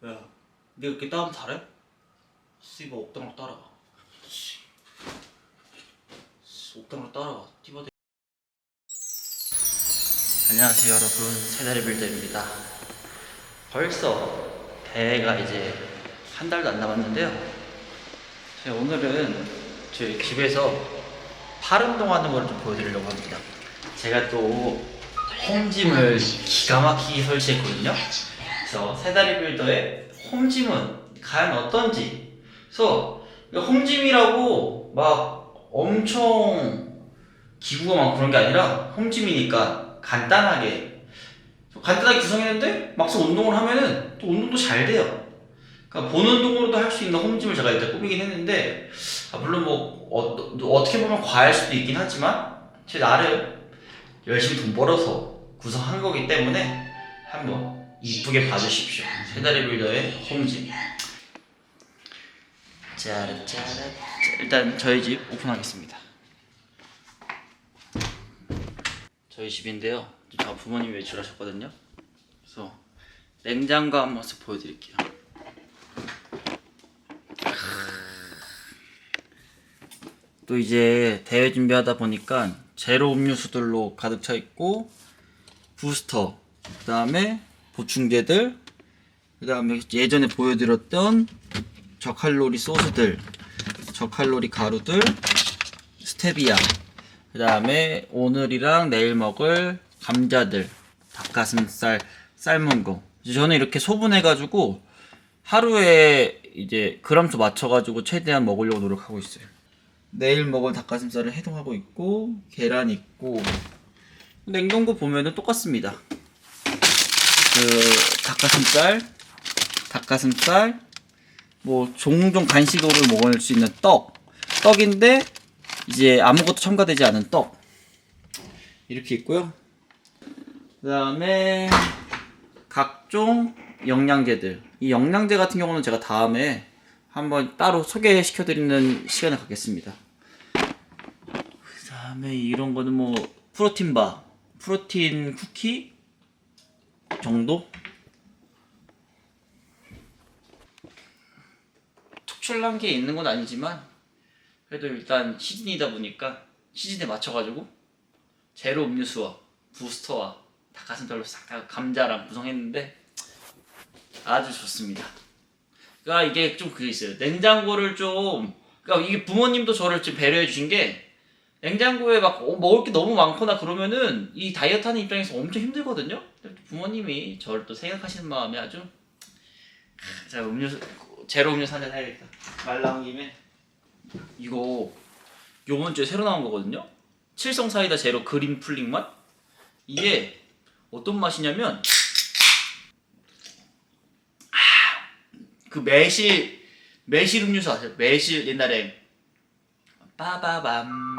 야, 네가 그렇게 따면 잘해? 씨발 옥당으로 따라가. 옥당으로 따라가. 띠바대. 안녕하세요 여러분, 새다리 빌더입니다. 벌써 대회가 이제 한 달도 안 남았는데요. 제가 오늘은 저희 집에서 팔 운동하는 걸 좀 보여드리려고 합니다. 제가 또 홈짐을 기가 막히게 설치했거든요. 그래서 새다리 빌더의 홈짐은 과연 어떤지. 그래서 홈짐이라고 막 엄청 기구가 많고 그런 게 아니라 홈짐이니까 간단하게 구성했는데 막상 운동을 하면은 또 운동도 잘 돼요. 그러니까 본 운동으로도 할 수 있는 홈짐을 제가 일단 꾸미긴 했는데, 물론 뭐 어떻게 보면 과할 수도 있긴 하지만 제 나름 열심히 돈 벌어서 구성한 거기 때문에 한번 이쁘게 봐주십시오. 새다리 빌더의 홈짐. 짜라짜라. 일단 저희 집 오픈하겠습니다. 저희 집인데요. 제가 부모님이 외출하셨거든요. 그래서 냉장고 한 모습 보여드릴게요. 또 이제 대회 준비하다 보니까 제로 음료수들로 가득 차 있고, 부스터, 그 다음에 보충제들, 그 다음에 예전에 보여드렸던 저칼로리 소스들, 저칼로리 가루들, 스테비아, 그 다음에 오늘이랑 내일 먹을 감자들, 닭가슴살 삶은 거. 저는 이렇게 소분해가지고 하루에 이제 그람수 맞춰가지고 최대한 먹으려고 노력하고 있어요. 내일 먹을 닭가슴살을 해동하고 있고, 계란 있고, 냉동고 보면은 똑같습니다. 닭가슴살, 뭐 종종 간식으로 먹을 수 있는 떡인데 이제 아무것도 첨가되지 않은 떡 이렇게 있고요. 그 다음에 각종 영양제들. 이 영양제 같은 경우는 제가 다음에 한번 따로 소개시켜드리는 시간을 갖겠습니다. 그 다음에 이런 거는 뭐 프로틴바, 프로틴 쿠키 정도? 특출난 게 있는 건 아니지만 그래도 일단 시즌이다 보니까 시즌에 맞춰가지고 제로 음료수와 부스터와 닭가슴살로 싹 다 감자랑 구성했는데 아주 좋습니다. 그러니까 이게 좀 그게 있어요. 냉장고를 좀, 그러니까 이게 부모님도 저를 좀 배려해 주신 게, 냉장고에 막 먹을 게 너무 많거나 그러면은 이 다이어트 하는 입장에서 엄청 힘들거든요. 부모님이 저를 또 생각하시는 마음이 아주. 자, 제로 음료수 한잔 해야겠다. 말 나온 김에. 이거 요번 주에 새로 나온 거거든요. 칠성 사이다 제로 그린 풀링 맛. 이게 어떤 맛이냐면, 그 매실 음료수 아세요? 매실 옛날에 빠바밤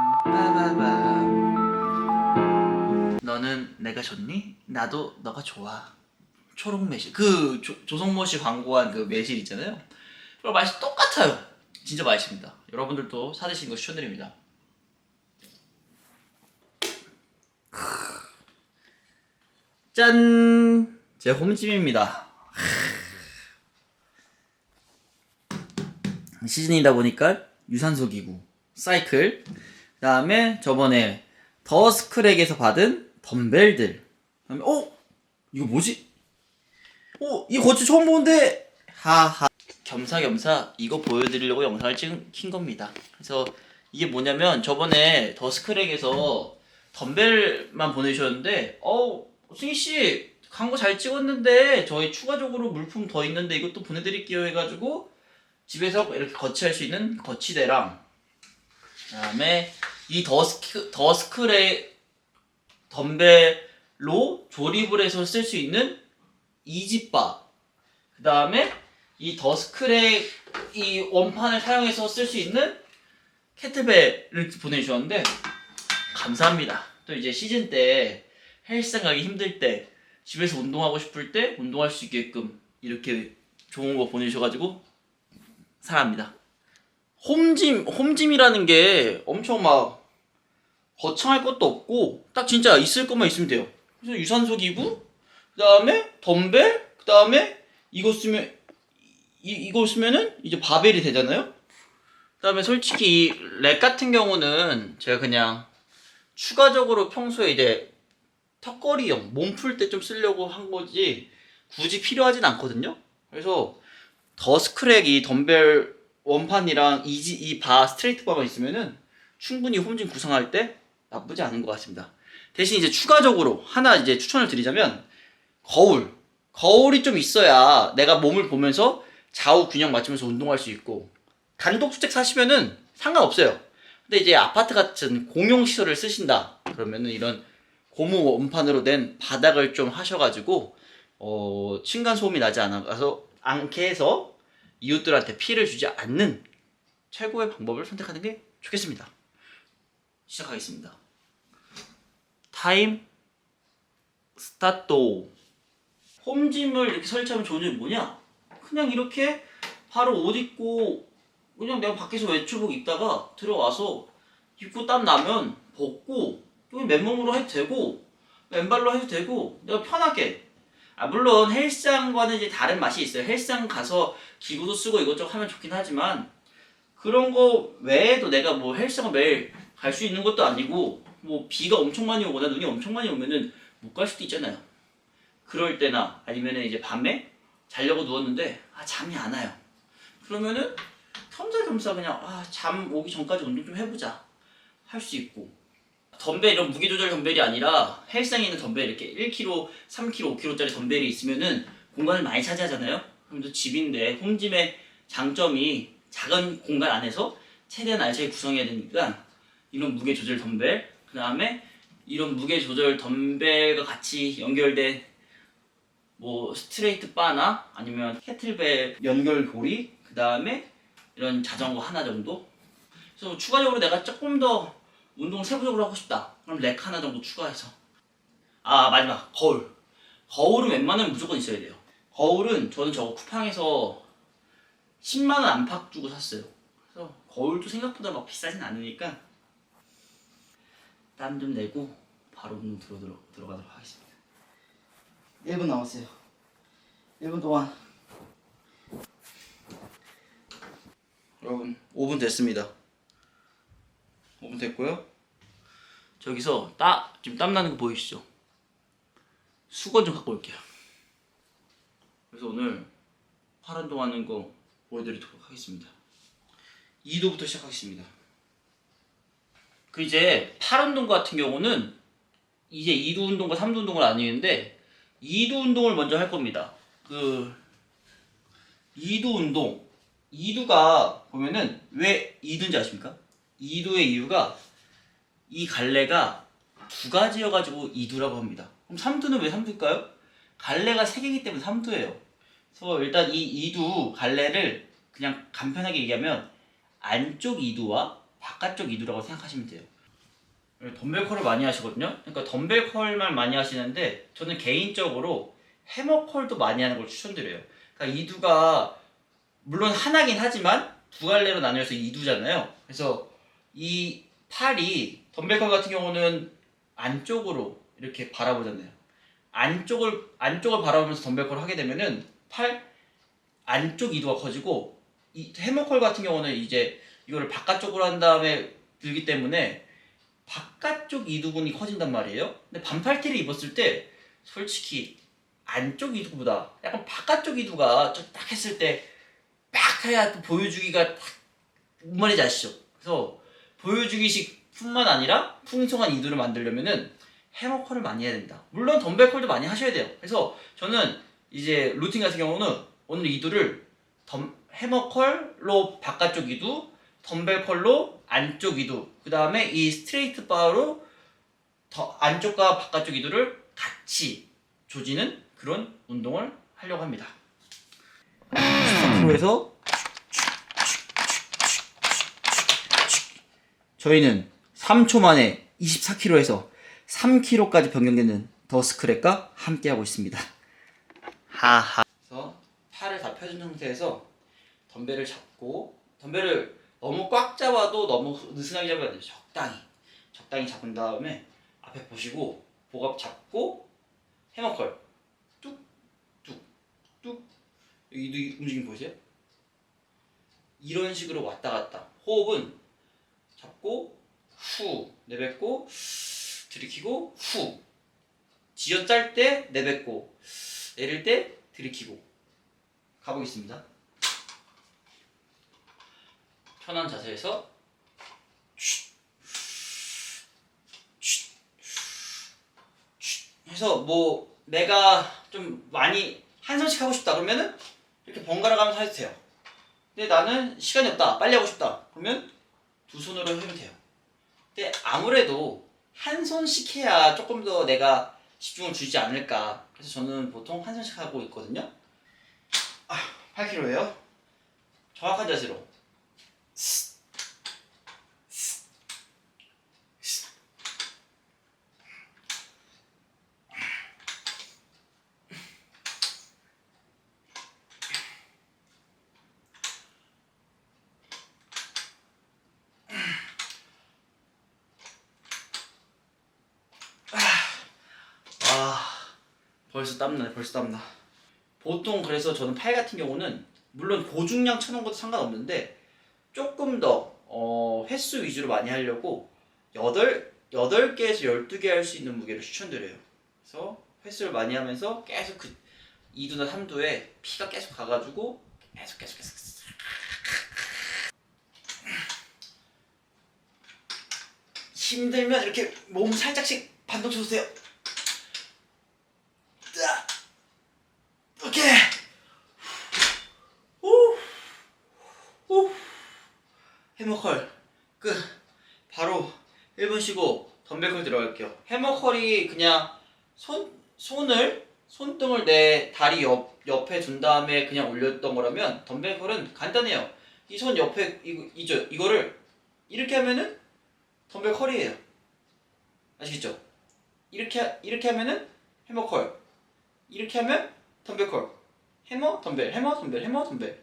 너는 내가 좋니? 나도 너가 좋아. 초록 매실. 그 조성모 씨 광고한 그 매실 있잖아요. 그럼 맛이 똑같아요. 진짜 맛있습니다. 여러분들도 사드시는 거 추천드립니다. 짠! 제 홈짐입니다. 시즌이다 보니까 유산소 기구, 사이클, 그 다음에 저번에 더스크랙에서 받은 덤벨들, 그 다음에 이거 뭐지? 이 거치 처음 보는데? 하하. 겸사겸사 이거 보여드리려고 영상을 킨 겁니다. 그래서 이게 뭐냐면, 저번에 더스크랙에서 덤벨만 보내주셨는데, 승희씨 광고 잘 찍었는데 저희 추가적으로 물품 더 있는데 이것도 보내드릴게요 해가지고 집에서 이렇게 거치할 수 있는 거치대랑, 그 다음에 이 더스크랙 덤벨로 조립을 해서 쓸 수 있는 이지바, 그 다음에 이 더스크랙 이 원판을 사용해서 쓸 수 있는 캐트벨을 보내주셨는데 감사합니다. 또 이제 시즌 때 헬스장 가기 힘들 때, 집에서 운동하고 싶을 때 운동할 수 있게끔 이렇게 좋은 거 보내주셔가지고 사랑합니다. 홈짐이라는 게 엄청 막 거창할 것도 없고 딱 진짜 있을 것만 있으면 돼요. 그래서 유산소 기구, 그 다음에 덤벨, 그 다음에 이거 쓰면 이거 쓰면은 이제 바벨이 되잖아요. 그다음에 솔직히 이 렉 같은 경우는 제가 그냥 추가적으로 평소에 이제 턱걸이용 몸 풀 때 좀 쓰려고 한 거지 굳이 필요하진 않거든요. 그래서 더스크랙 이 덤벨 원판이랑 이 바 스트레이트 바만 있으면은 충분히 홈짐 구성할 때 나쁘지 않은 것 같습니다. 대신 이제 추가적으로 하나 이제 추천을 드리자면 거울이 좀 있어야 내가 몸을 보면서 좌우 균형 맞추면서 운동할 수 있고, 단독 주택 사시면은 상관없어요. 근데 이제 아파트 같은 공용 시설을 쓰신다 그러면은 이런 고무 원판으로 된 바닥을 좀 하셔가지고 층간 소음이 나지 않게 해서 이웃들한테 피해를 주지 않는 최고의 방법을 선택하는 게 좋겠습니다. 시작하겠습니다. 타임 스타트. 홈짐을 이렇게 설치하면 좋은 점이 뭐냐? 그냥 이렇게 바로 옷 입고 그냥 내가 밖에서 외출복 입다가 들어와서 입고 땀 나면 벗고 여기 맨몸으로 해도 되고 맨발로 해도 되고 내가 편하게. 물론 헬스장과는 이제 다른 맛이 있어요. 헬스장 가서 기구도 쓰고 이것저것 하면 좋긴 하지만 그런 거 외에도 내가 뭐 헬스장을 매일 갈 수 있는 것도 아니고 뭐 비가 엄청 많이 오거나 눈이 엄청 많이 오면은 못 갈 수도 있잖아요. 그럴 때나 아니면은 이제 밤에 자려고 누웠는데 잠이 안 와요. 그러면은 겸사겸사 그냥 잠 오기 전까지 운동 좀 해보자 할 수 있고, 덤벨 이런 무게 조절 덤벨이 아니라 헬스장에 있는 덤벨 이렇게 1kg, 3kg, 5kg짜리 덤벨이 있으면은 공간을 많이 차지하잖아요. 그럼 또 집인데 홈짐의 장점이 작은 공간 안에서 최대한 알차게 구성해야 되니까 이런 무게 조절 덤벨, 그 다음에 이런 무게 조절 덤벨과 같이 연결된 뭐 스트레이트 바나 아니면 캐틀벨 연결고리, 그 다음에 이런 자전거 하나 정도. 그래서 추가적으로 내가 조금 더 운동을 세부적으로 하고 싶다 그럼 렉 하나 정도 추가해서. 마지막 거울은 웬만하면 무조건 있어야 돼요. 거울은 저는 저거 쿠팡에서 10만원 안팎 주고 샀어요. 그래서 거울도 생각보다 막 비싸진 않으니까 땀 좀 내고 바로 운동 들어가도록 하겠습니다. 1분 남았어요. 1분 동안 여러분 5분 됐습니다. 5분 됐고요. 저기서 지금 땀 나는 거 보이시죠? 수건 좀 갖고 올게요. 그래서 오늘 팔 운동하는 거 보여드리도록 하겠습니다. 2도부터 시작하겠습니다. 이제 팔 운동 같은 경우는 이제 2두 운동과 3두 운동을 나뉘는데 2두 운동을 먼저 할 겁니다. 2두 운동. 2두가 보면은 왜 2두인지 아십니까? 2두의 이유가 이 갈래가 두 가지여가지고 2두라고 합니다. 그럼 3두는 왜 3두일까요? 갈래가 3개이기 때문에 3두예요. 그래서 일단 이 2두 갈래를 그냥 간편하게 얘기하면 안쪽 2두와 바깥쪽 2두라고 생각하시면 돼요. 덤벨 컬을 많이 하시거든요. 그러니까 덤벨 컬만 많이 하시는데 저는 개인적으로 해머 컬도 많이 하는 걸 추천드려요. 그러니까 2두가 물론 하나긴 하지만 두 갈래로 나뉘어서 2두잖아요. 그래서 이 팔이 덤벨 컬 같은 경우는 안쪽으로 이렇게 바라보잖아요. 안쪽을 바라보면서 덤벨 컬을 하게 되면은 팔 안쪽 2두가 커지고, 이 해머 컬 같은 경우는 이제 이거를 바깥쪽으로 한 다음에 들기 때문에 바깥쪽 이두근이 커진단 말이에요. 근데 반팔티를 입었을 때 솔직히 안쪽 이두보다 약간 바깥쪽 이두가 딱 했을 때 딱 해야 또 보여주기가 딱 뭔 말인지 아시죠? 그래서 보여주기식 뿐만 아니라 풍성한 이두를 만들려면은 해머컬을 많이 해야 됩니다. 물론 덤벨컬도 많이 하셔야 돼요. 그래서 저는 이제 루틴 같은 경우는 오늘 이두를 해머컬로 바깥쪽 이두, 덤벨컬로 안쪽 이두, 그 다음에 이 스트레이트 바로 안쪽과 바깥쪽 이두를 같이 조지는 그런 운동을 하려고 합니다. 24kg에서 저희는 3초 만에 24kg에서 3kg까지 변경되는 더스크랩과 함께하고 있습니다. 하하. 그래서 팔을 다 펴준 상태에서 덤벨을 잡고, 덤벨을 너무 꽉 잡아도 너무 느슨하게 잡아야 돼요. 적당히 잡은 다음에 앞에 보시고 복압 잡고 해머컬 뚝뚝뚝. 여기 움직임 보세요. 이런 식으로 왔다 갔다. 호흡은 잡고 후 내뱉고 들이키고 후. 쥐어짤 때 내뱉고 내릴 때 들이키고. 가보겠습니다. 편한 자세에서 해서 뭐 내가 좀 많이 한 손씩 하고 싶다 그러면은 이렇게 번갈아 가면서 해도 돼요. 근데 나는 시간이 없다, 빨리 하고 싶다 그러면 두 손으로 해도 돼요. 근데 아무래도 한 손씩 해야 조금 더 내가 집중을 주지 않을까. 그래서 저는 보통 한 손씩 하고 있거든요. 8kg예요. 정확한 자세로. 벌써 땀나네. 벌써 땀나. 보통 그래서 저는 팔 같은 경우는 물론 고중량 쳐놓은 것도 상관없는데 조금 더 횟수 위주로 많이 하려고 8개에서 12개 할 수 있는 무게를 추천드려요. 그래서 횟수를 많이 하면서 계속 그 2두나 3두에 피가 계속 가가지고 계속 힘들면 이렇게 몸 살짝씩 반동 쳐주세요. 오케이. 해머컬 끝. 바로 1분 쉬고 덤벨컬 들어갈게요. 해머컬이 그냥 손등을 내 다리 옆에 둔 다음에 그냥 올렸던 거라면 덤벨컬은 간단해요. 이 손 옆에 이거를 이렇게 하면은 덤벨컬이에요. 아시겠죠? 이렇게 하면은 해머컬. 이렇게 하면 덤벨컬. 해머 덤벨 해머 덤벨 해머 덤벨.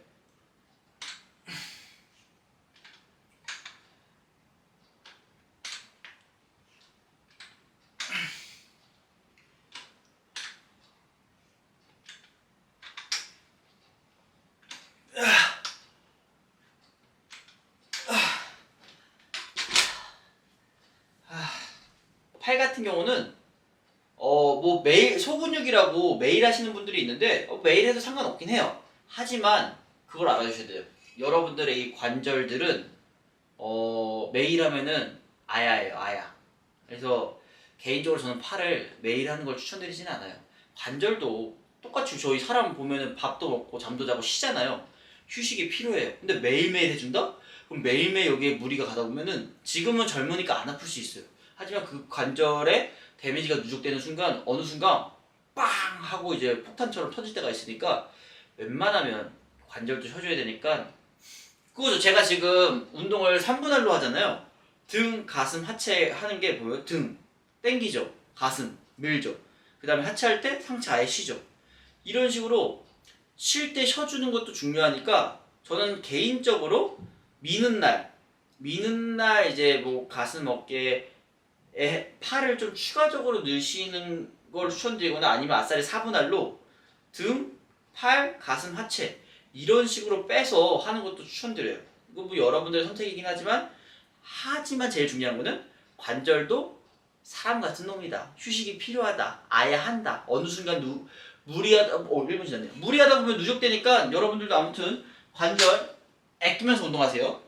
팔 같은 경우는 뭐 매일 소근육이라고 매일 하시는 분들이 있는데 매일 해도 상관없긴 해요. 하지만 그걸 알아주셔야 돼요. 여러분들의 이 관절들은 매일 하면은 아야예요, 아야. 그래서 개인적으로 저는 팔을 매일 하는 걸 추천드리진 않아요. 관절도 똑같이 저희 사람 보면은 밥도 먹고 잠도 자고 쉬잖아요. 휴식이 필요해요. 근데 매일매일 해준다? 그럼 매일매일 여기에 무리가 가다 보면은 지금은 젊으니까 안 아플 수 있어요. 하지만 그 관절에 데미지가 누적되는 순간 어느 순간 빵 하고 이제 폭탄처럼 터질 때가 있으니까 웬만하면 관절도 쳐줘야 되니까. 그거죠. 제가 지금 운동을 3분할로 하잖아요. 등, 가슴, 하체 하는 게 보여요. 등 땡기죠. 가슴 밀죠. 그 다음에 하체 할 때 상체 아예 쉬죠. 이런 식으로 쉴 때 쉬어주는 것도 중요하니까 저는 개인적으로 미는 날 이제 뭐 가슴 어깨에 팔을 좀 추가적으로 넣으시는 걸 추천드리거나 아니면 아싸리 4분할로 등, 팔, 가슴, 하체 이런 식으로 빼서 하는 것도 추천드려요. 이거 뭐 여러분들의 선택이긴 하지만 제일 중요한 거는 관절도 사람 같은 놈이다. 휴식이 필요하다. 아예 한다. 어느 순간 무리하다. 1분 지났네요. 무리하다 보면 누적되니까 여러분들도 아무튼 관절 아끼면서 운동하세요.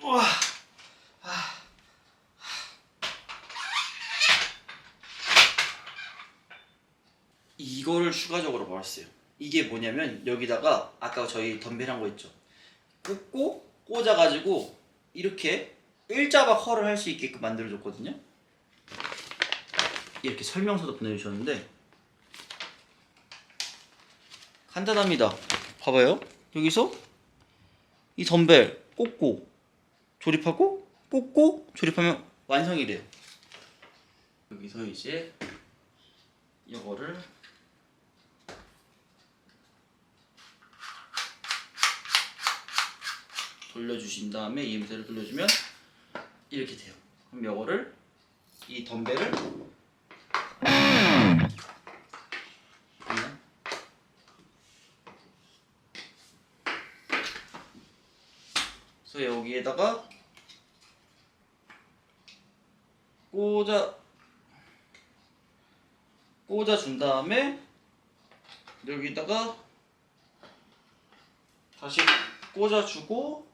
우와. 이거를 추가적으로 먹었어요. 이게 뭐냐면 여기다가 아까 저희 덤벨 한 거 있죠. 꽂고 꽂아가지고 이렇게 일자박 컬을 할 수 있게끔 만들어줬거든요. 이렇게 설명서도 보내주셨는데 간단합니다. 봐봐요. 여기서 이 덤벨 꽂고 조립하고 꽂고 조립하면 완성이래요. 여기서 이제 이거를 돌려주신 다음에 EMS를 돌려주면 이렇게 돼요. 그럼 이거를 이 덤벨을 여기에다가 꽂아준 다음에 여기다가 다시 꽂아주고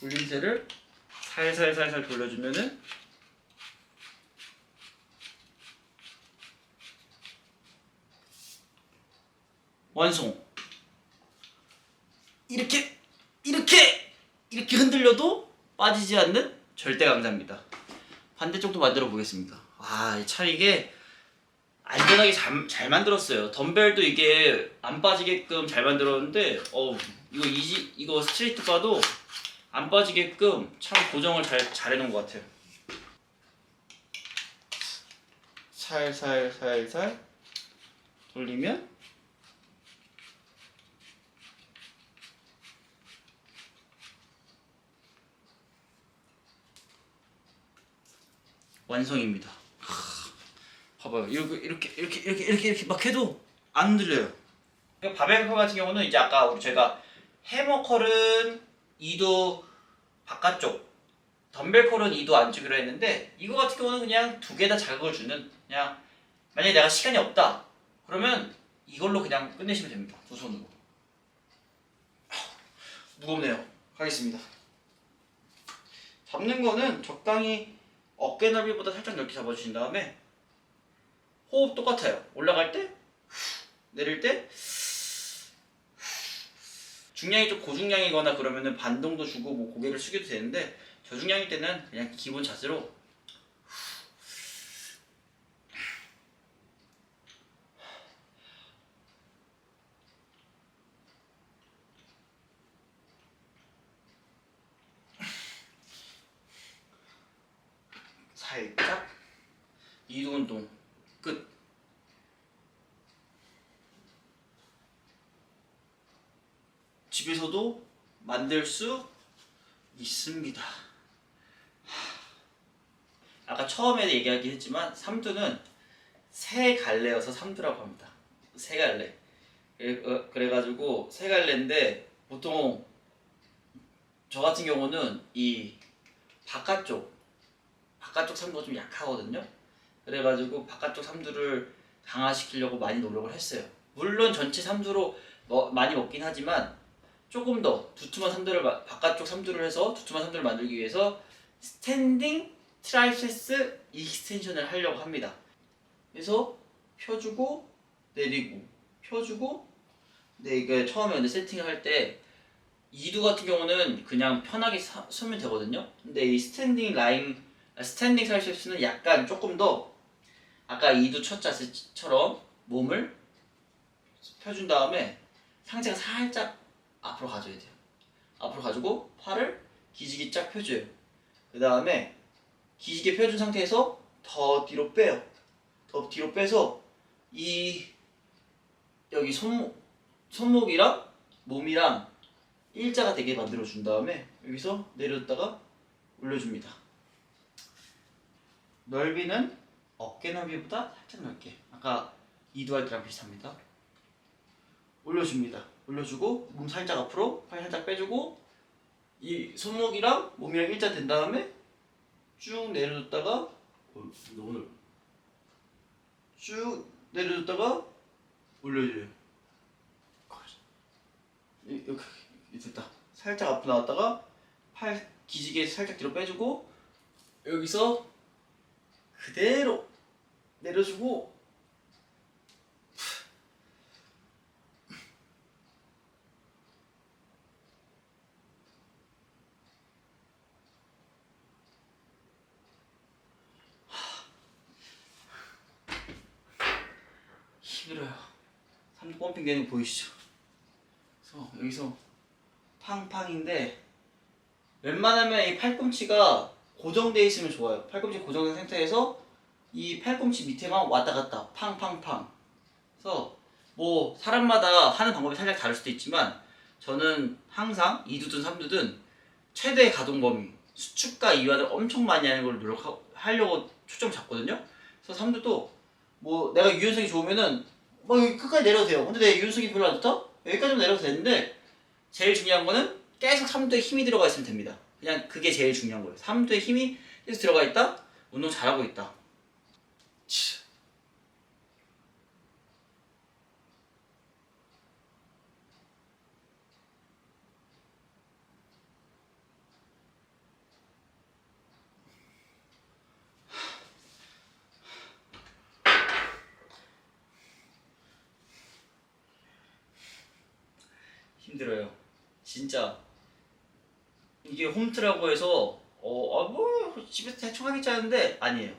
돌림새를 살살살살 돌려주면은 완성! 이렇게 흔들려도 빠지지 않는 절대 강자입니다. 반대쪽도 만들어 보겠습니다. 참 이게 안전하게 잘 만들었어요. 덤벨도 이게 안 빠지게끔 잘 만들었는데 이거 스트레이트 바도 안 빠지게끔 참 고정을 잘 해놓은 것 같아요. 살살 돌리면 완성입니다. 봐봐요. 이렇게 막 해도 안 흔들려요. 바벨컬 같은 경우는 이제 아까 제가 해머컬은 2도 바깥쪽, 덤벨컬은 2도 안쪽으로 했는데 이거 같은 경우는 그냥 두 개 다 자극을 주는, 그냥 만약에 내가 시간이 없다 그러면 이걸로 그냥 끝내시면 됩니다. 두 손으로. 무겁네요. 가겠습니다. 잡는 거는 적당히 어깨 넓이보다 살짝 넓게 잡아주신 다음에 호흡 똑같아요. 올라갈 때, 내릴 때, 중량이 좀 고중량이거나 그러면은 반동도 주고 뭐 고개를 숙여도 되는데 저중량일 때는 그냥 기본 자세로 살짝 이도 운동 끝. 집에서도 만들 수 있습니다. 아까 처음에 얘기하긴 했지만 삼두는 세 갈래여서 삼두라고 합니다. 세 갈래. 그래가지고 세 갈래인데 보통 저 같은 경우는 이 바깥쪽 삼두가 좀 약하거든요. 그래가지고 바깥쪽 삼두를 강화시키려고 많이 노력을 했어요. 물론 전체 삼두로 많이 먹긴 하지만 조금 더 두툼한 삼두를 바깥쪽 삼두를 해서 두툼한 삼두를 만들기 위해서 스탠딩 트라이세스 익스텐션을 하려고 합니다. 그래서 펴주고 내리고 펴주고. 이게 처음에 근데 세팅을 할 때 2두 같은 경우는 그냥 편하게 서면 되거든요. 근데 이 스탠딩 트라이셉스는 약간 조금 더 아까 2두 첫 자세처럼 몸을 펴준 다음에 상체가 살짝 앞으로 가져야 돼요. 앞으로 가지고 팔을 기지개 쫙 펴줘요. 그 다음에 기지개 펴준 상태에서 더 뒤로 빼요. 더 뒤로 빼서 여기 손목이랑 몸이랑 일자가 되게 만들어 준 다음에 여기서 내려뒀다가 올려줍니다. 넓이는 어깨 넓이보다 살짝 넓게, 아까 2두 할 때랑 비슷합니다. 올려줍니다. 올려주고 몸 살짝 앞으로, 팔 살짝 빼주고 이 손목이랑 몸이랑 일자 된 다음에 쭉 내려줬다가 오늘 쭉 내려줬다가 올려줘요. 이렇게 됐다. 살짝 앞으로 나왔다가 팔 기지개 살짝 뒤로 빼주고 여기서 그대로 내려주고 힘들어요. 삼두 펌핑 되는 거 보이시죠? 그래서 여기서 팡팡인데 웬만하면 이 팔꿈치가 고정되어 있으면 좋아요. 팔꿈치 고정된 상태에서 이 팔꿈치 밑에만 왔다 갔다 팡팡팡. 그래서 뭐 사람마다 하는 방법이 살짝 다를 수도 있지만 저는 항상 2두든 3두든 최대 가동 범위, 수축과 이완을 엄청 많이 하는 걸 노력하려고 초점 잡거든요. 그래서 3두도 뭐 내가 유연성이 좋으면은 뭐 여기 끝까지 내려도 돼요. 근데 내 유연성이 별로 안 좋다? 여기까지만 내려도 되는데 제일 중요한 거는 계속 삼두에 힘이 들어가 있으면 됩니다. 그냥 그게 제일 중요한 거예요. 삼두에 힘이 계속 들어가 있다? 운동 잘하고 있다. 힘들어요. 진짜. 이게 홈트라고 해서 뭐 집에서 대충 하겠지 하는데 아니에요.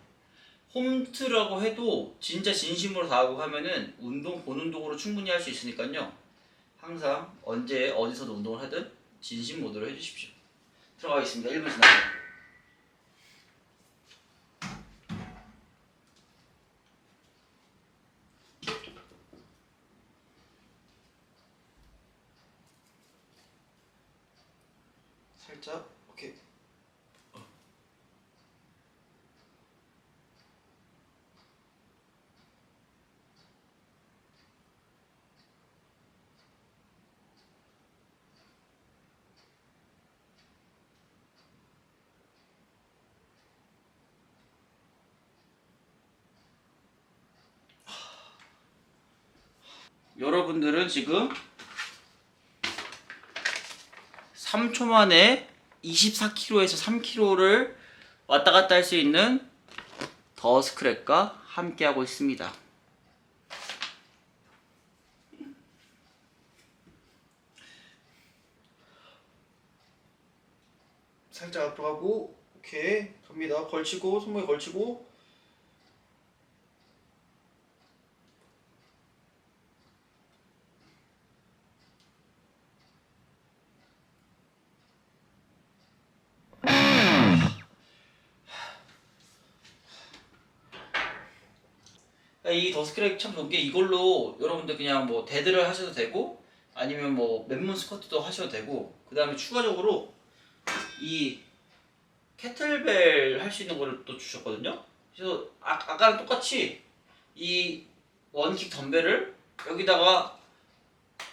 홈트라고 해도 진짜 진심으로 다하고 하면은 운동 본운동으로 충분히 할 수 있으니까요. 항상 언제 어디서도 운동을 하든 진심 모드로 해주십시오. 들어가겠습니다. 1분 지나고. 살짝 오케이. 여러분들은 지금 3초 만에 24kg에서 3kg를 왔다 갔다 할 수 있는 더 스크랩과 함께하고 있습니다. 살짝 앞으로 가고 오케이 갑니다. 걸치고 손목에 걸치고 이 더스크랩 참 좋은 게 이걸로 여러분들 그냥 뭐 데드를 하셔도 되고 아니면 뭐 맨몸 스쿼트도 하셔도 되고 그 다음에 추가적으로 이 캐틀벨 할 수 있는 거를 또 주셨거든요. 그래서 아까랑 똑같이 이 원킥 덤벨을 여기다가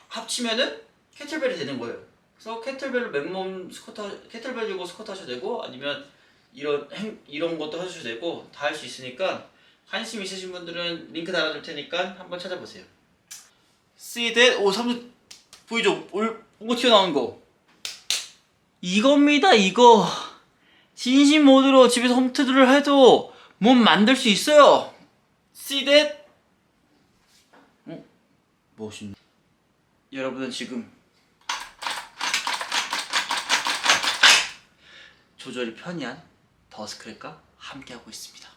합치면은 캐틀벨이 되는 거예요. 그래서 캐틀벨로 맨몸 스쿼트 캐틀벨 들고 스쿼트 하셔도 되고 아니면 이런 것도 하셔도 되고 다 할 수 있으니까 관심 있으신 분들은 링크 달아줄 테니까 한번 찾아보세요. See that? 오 3분 보이죠? 뭔가 튀어나오는 거 이겁니다. 이거 진심 모드로 집에서 홈트를 해도 몸 만들 수 있어요. See that? 멋있네. 여러분은 지금 조절이 편리한 더스크랩과 함께하고 있습니다.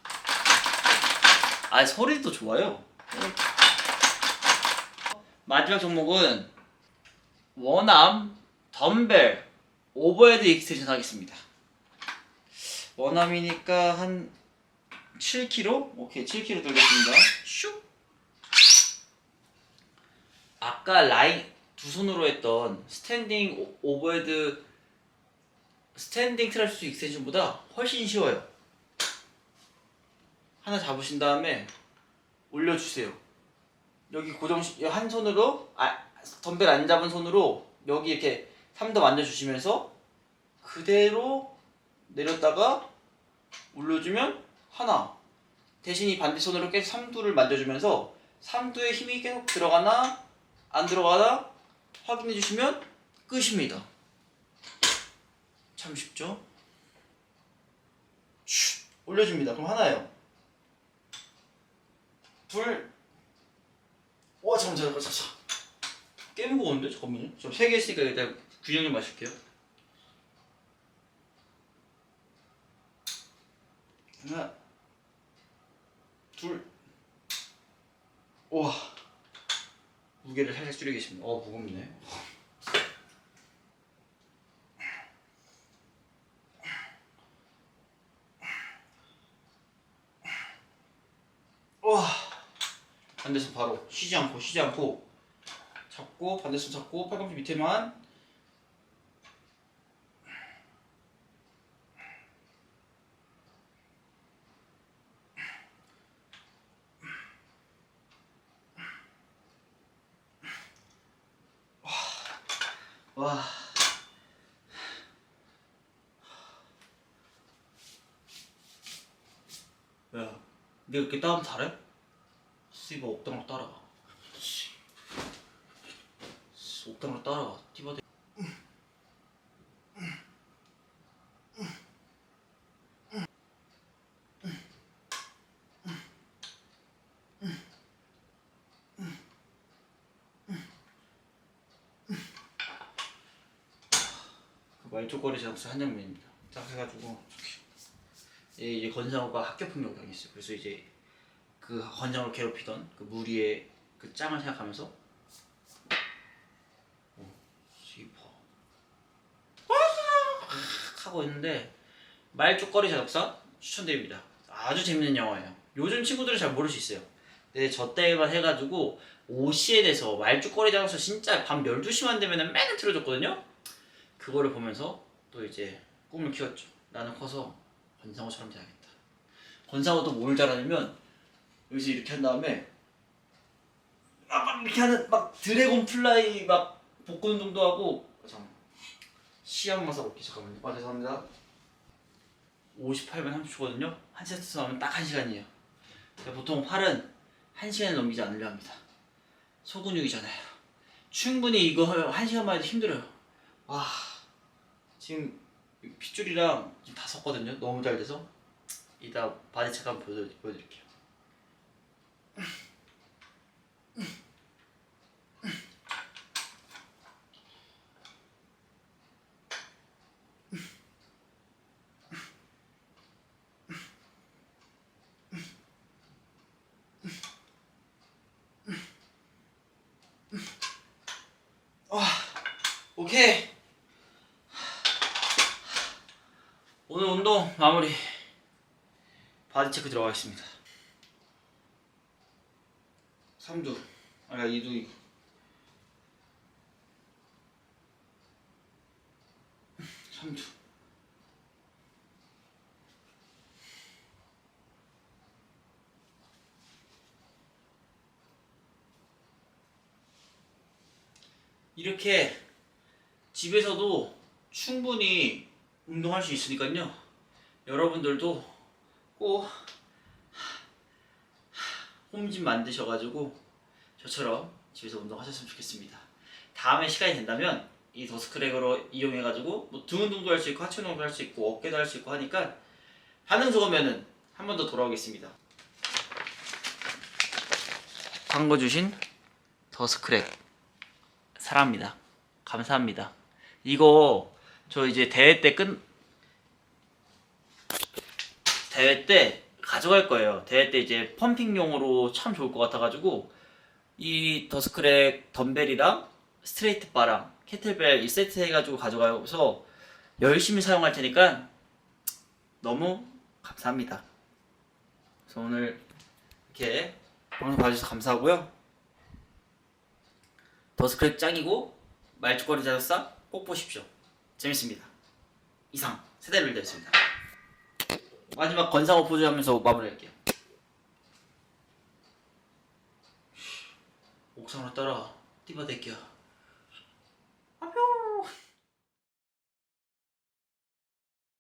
아 소리도 좋아요. 마지막 종목은 원암 덤벨 오버헤드 익스텐션 하겠습니다. 원암이니까 한 7kg? 오케이 7kg 돌겠습니다. 슉. 아까 라인 두 손으로 했던 스탠딩 오버헤드 스탠딩 트라이셉스 익스텐션보다 훨씬 쉬워요. 하나 잡으신 다음에 올려주세요. 여기 한 손으로 덤벨 안 잡은 손으로 여기 이렇게 3도 만져주시면서 그대로 내렸다가 올려주면 하나 대신 이 반대 손으로 계속 3두를 만져주면서 3두에 힘이 계속 들어가나 안 들어가나 확인해 주시면 끝입니다. 참 쉽죠? 슉 올려줍니다. 그럼 하나예요. 둘. 와 잠깐만. 꽤 무거운데? 잠깐만요. 저 3개 했으니까 일단 균형 좀 마실게요. 하나 둘. 우와 무게를 살짝 줄이겠습니다. 무겁네. 와 반대손 바로 쉬지 않고 잡고 반대손 잡고 팔꿈치 밑에만 와 야, 네가 그렇게 따면 잘해? 씨발 옥당으로 따라가. 씨, 옥당으로 따라가. 띠바대. 말죽거리 장수 한장면입니다. 딱 해가지고 이제 건상우가 학교폭력 당했어요. 그래서 이제 그 건상우를 괴롭히던 그 무리의 그 짱을 생각하면서 씨발 하고 있는데 말죽거리 자덕사 추천드립니다. 아주 재밌는 영화예요. 요즘 친구들은 잘 모를 수 있어요. 근데 저 때만 해가지고 오시에 대해서 말죽거리 자덕사 진짜 밤 12시만 되면 맨날 틀어줬거든요. 그거를 보면서 또 이제 꿈을 키웠죠. 나는 커서 권상우처럼 돼야겠다. 권상우도 뭘 잘하냐면 여기서 이렇게 한 다음에 막 이렇게 하는 막 드래곤 플라이 막 복근 운동도 하고. 잠깐만, 시합만 써볼게. 잠깐만요. 죄송합니다. 58분 30초거든요 한 세트 하면 딱 1시간이에요 보통 팔은 1시간을 넘기지 않으려 합니다. 소근육이잖아요. 충분히 이거 1시간만 해도 힘들어요. 와, 지금 핏줄이랑 지금 다 섰거든요. 너무 잘 돼서 이따 바디 체크 한번 보여드릴게요. 오케이. 오늘 운동 마무리. 바디 체크 들어가겠습니다. 3두 아니 2두 이거 3두. 이렇게 집에서도 충분히 운동할 수 있으니까요. 여러분들도 꼭 홈짐 만드셔가지고 저처럼 집에서 운동하셨으면 좋겠습니다. 다음에 시간이 된다면 이 더스크랙으로 이용해가지고 뭐 등 운동도 할 수 있고 하체 운동도 할 수 있고 어깨도 할 수 있고 하니까 반응 좋으면은 한 번 더 돌아오겠습니다. 광고 주신 더스크랙 사랑합니다. 감사합니다. 이거 저 이제 대회 때 가져갈 거예요. 대회 때 이제 펌핑용으로 참 좋을 것 같아가지고 이 더스크랙 덤벨이랑 스트레이트 바랑 캐틀벨 1세트 해가지고 가져가서 열심히 사용할 테니까 너무 감사합니다. 그래서 오늘 이렇게 방송 봐주셔서 감사하고요. 더스크랙 짱이고 말죽거리 자전사 꼭 보십시오. 재밌습니다. 이상 세대를 되었습니다. 마지막 건상호 포즈 하면서 마무리할게요. 옥상으로 따라가 띠바대기야.